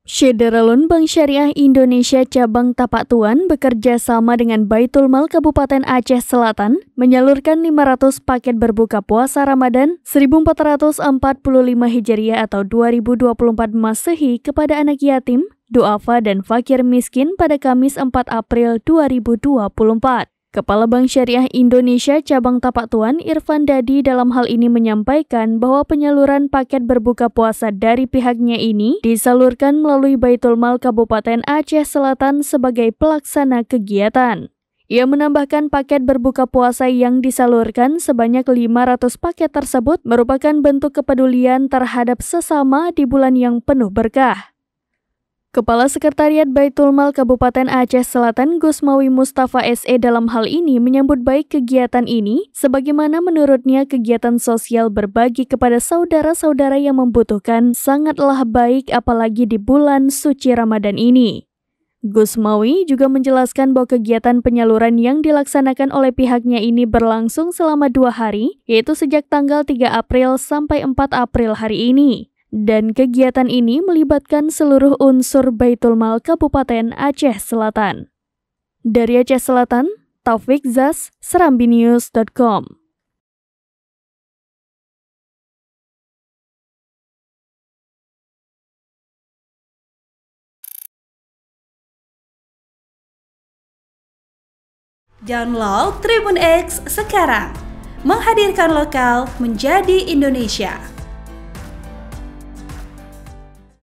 Syederalun Bank Syariah Indonesia Cabang Tapak Tuan bekerja sama dengan Baitul Mal Kabupaten Aceh Selatan menyalurkan 500 paket berbuka puasa Ramadan 1445 Hijriah atau 2024 Masehi kepada anak yatim, duafa dan fakir miskin pada Kamis 4 April 2024. Kepala Bank Syariah Indonesia Cabang Tapak Tuan Irfan Dadi dalam hal ini menyampaikan bahwa penyaluran paket berbuka puasa dari pihaknya ini disalurkan melalui Baitul Mal Kabupaten Aceh Selatan sebagai pelaksana kegiatan. Ia menambahkan paket berbuka puasa yang disalurkan sebanyak 500 paket tersebut merupakan bentuk kepedulian terhadap sesama di bulan yang penuh berkah. Kepala Sekretariat Baitul Mal Kabupaten Aceh Selatan Gusmawi Mustafa SE dalam hal ini menyambut baik kegiatan ini sebagaimana menurutnya kegiatan sosial berbagi kepada saudara-saudara yang membutuhkan sangatlah baik apalagi di bulan suci Ramadan ini. Gusmawi juga menjelaskan bahwa kegiatan penyaluran yang dilaksanakan oleh pihaknya ini berlangsung selama 2 hari, yaitu sejak tanggal 3 April sampai 4 April hari ini. Dan kegiatan ini melibatkan seluruh unsur Baitul Mal Kabupaten Aceh Selatan. Dari Aceh Selatan, Taufik Zas, serambinews.com. Download Tribun X sekarang, menghadirkan lokal menjadi Indonesia.